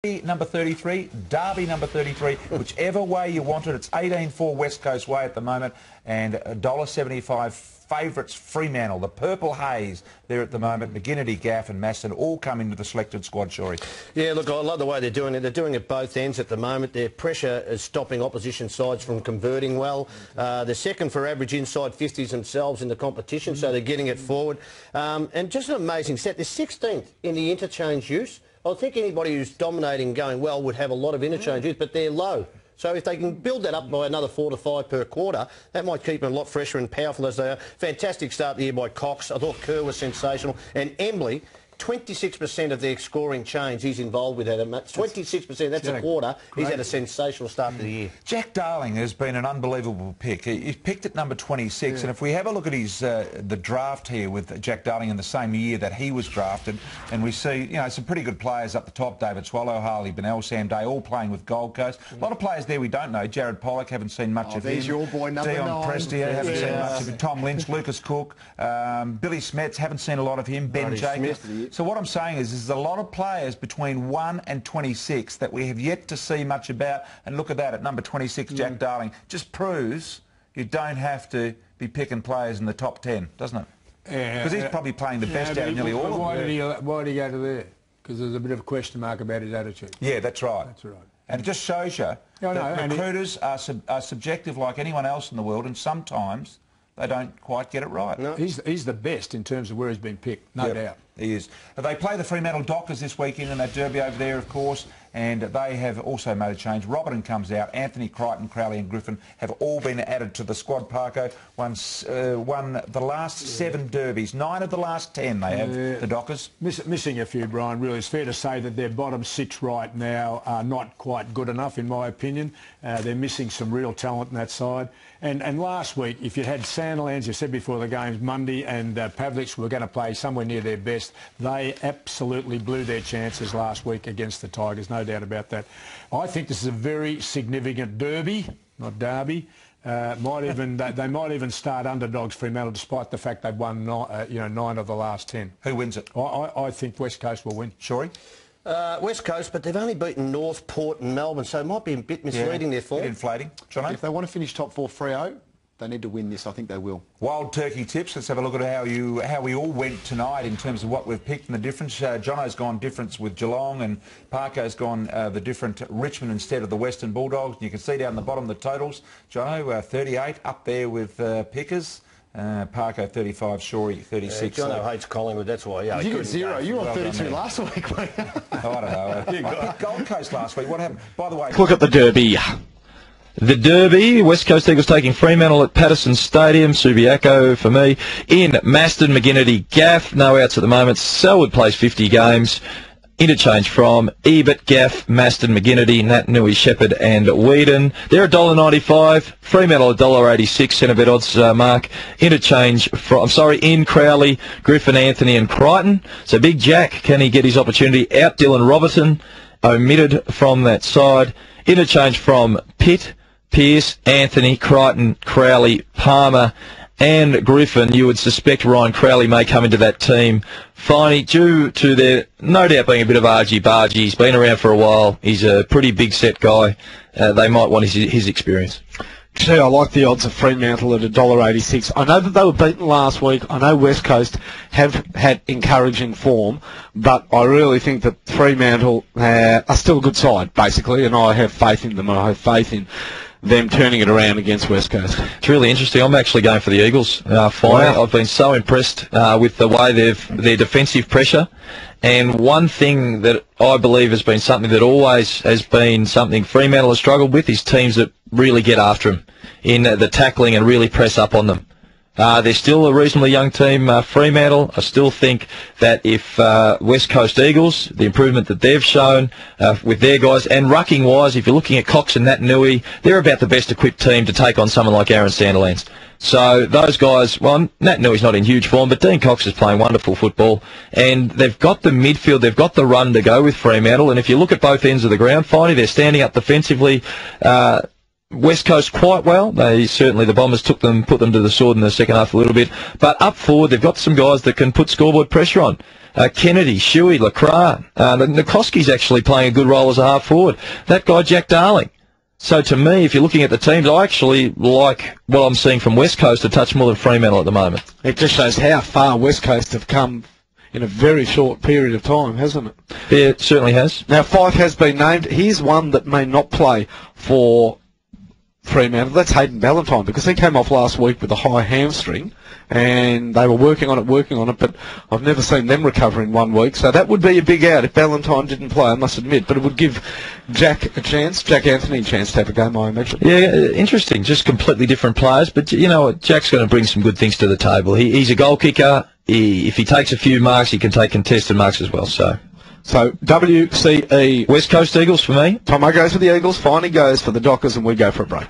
number 33, Derby number 33, whichever way you want it. It's 18.4 West Coast way at the moment, and $1.75 favourites Fremantle. The Purple Haze there at the moment. McGinnity, Gaff and Maston all come into the selected squad, Shorey. Yeah, look, I love the way they're doing it. They're doing it both ends at the moment. Their pressure is stopping opposition sides from converting well. They're second for average inside 50s themselves in the competition, so they're getting it forward. And just an amazing set. They're 16th in the interchange use. I think anybody who's dominating going well would have a lot of interchange use, but they're low. So if they can build that up by another 4 to 5 per quarter, that might keep them a lot fresher and powerful as they are. Fantastic start the year by Cox. I thought Kerr was sensational. And Embley, 26% of their scoring change he's involved with that. 26%, that's a quarter. He's had a sensational start to the year. Jack Darling has been an unbelievable pick. He's picked at number 26, and if we have a look at his the draft here with Jack Darling in the same year that he was drafted, and we see some pretty good players up the top: David Swallow, Harley Bennell, Sam Day, all playing with Gold Coast. A lot of players there we don't know. Jared Pollock, haven't seen much of him. There's your boy, number 9. Dion Prestia, haven't seen much of him. Tom Lynch, Lucas Cook, Billy Smets, haven't seen a lot of him. Ben Jacobs. So what I'm saying is there's a lot of players between 1 and 26 that we have yet to see much about, and look at that at number 26, Jack Darling. Just proves you don't have to be picking players in the top 10, doesn't it? Because he's probably playing the best out of nearly all of them. Why did he go to there? Because there's a bit of a question mark about his attitude. Yeah, that's right. That's right. And it just shows you that recruiters are subjective like anyone else in the world, and sometimes they don't quite get it right. No. He's the best in terms of where he's been picked, no doubt. He is. They play the Fremantle Dockers this weekend in that derby over there, of course, and they have also made a change. Robertson comes out. Anthony, Crichton, Crowley and Griffin have all been added to the squad. Parko won the last 7 derbies. 9 of the last 10 they have, the Dockers. Missing a few, Brian, really. It's fair to say that their bottom 6 right now are not quite good enough, in my opinion. They're missing some real talent on that side. And last week, if you had Sandilands, you said before the games, Mundy and Pavlich were going to play somewhere near their best. They absolutely blew their chances last week against the Tigers, no doubt about that. I think this is a very significant derby, not derby. They might even start underdogs Fremantle, despite the fact they've won 9 of the last 10. Who wins it? I think West Coast will win. Shorey? West Coast, but they've only beaten North, Port and Melbourne, so it might be a bit misleading their form. Bit inflating. Jono? If they want to finish top 4 Freo, they need to win this. I think they will. Wild turkey tips. Let's have a look at how we all went tonight in terms of what we've picked and the difference. Jono's gone difference with Geelong, and Parko's gone the different Richmond instead of the Western Bulldogs. You can see down the bottom the totals. Jono 38 up there with Pickers. Parko 35, Shorey 36. Jono hates Collingwood, that's why. Yeah, you got 0. You were on 32 last week, mate. I don't know. I picked Gold Coast last week. What happened? By the way, look at the Derby. The Derby, West Coast Eagles taking Fremantle at Patterson Stadium. Subiaco for me. In Maston, McGinnity, Gaff. No outs at the moment. Selwood plays 50 games. Interchange from Ebert, Gaff, Maston, McGinnity, Nat, Nui, Shepherd and Whedon. They're $1.95. Fremantle $1.86. Centrebet odds, Mark. Interchange from, in Crowley, Griffin, Anthony and Crichton. So Big Jack, can he get his opportunity? Out Dylan Robertson, omitted from that side. Interchange from Pitt, Pearce, Anthony, Crichton, Crowley, Palmer and Griffin. You would suspect Ryan Crowley may come into that team finally, due to there no doubt being a bit of argy-bargy. He's been around for a while. He's a pretty big set guy. They might want his experience. Gee, I like the odds of Fremantle at $1.86. I know that they were beaten last week. I know West Coast have had encouraging form, but I really think that Fremantle are still a good side, basically, and I have faith in them, and I have faith in them turning it around against West Coast. It's really interesting. I'm actually going for the Eagles. I've been so impressed with the way their defensive pressure. And one thing that I believe has been something that always has been something Fremantle has struggled with is teams that really get after them in the tackling and really press up on them. They're still a reasonably young team, Fremantle. I still think that if West Coast Eagles, the improvement that they've shown with their guys, and rucking-wise, if you're looking at Cox and Nat Nui, they're about the best equipped team to take on someone like Aaron Sandilands. So those guys, well, Nat Nui's not in huge form, but Dean Cox is playing wonderful football, and they've got the midfield, they've got the run to go with Fremantle, and if you look at both ends of the ground, finally they're standing up defensively. West Coast quite well. The Bombers put them to the sword in the second half a little bit. But up forward, they've got some guys that can put scoreboard pressure on. Kennedy, Shuey, Lacroix. Nikoski's actually playing a good role as a half forward. That guy, Jack Darling. So to me, if you're looking at the teams, I actually like what I'm seeing from West Coast a touch more than Fremantle at the moment. It just shows how far West Coast have come in a very short period of time, hasn't it? Yeah, it certainly has. Now, Fife has been named. Here's one that may not play for Fremantle. That's Hayden Ballantyne, because he came off last week with a high hamstring, and they were working on it, but I've never seen them recover in 1 week. So that would be a big out if Ballantyne didn't play, I must admit. But it would give Jack Anthony a chance to have a game, I imagine. Yeah, interesting. Just completely different players. But, you know, Jack's going to bring some good things to the table. He's a goal kicker. If he takes a few marks, he can take contested marks as well. So WCE. West Coast Eagles for me. Tomo goes for the Eagles. Finey goes for the Dockers, and we go for a break.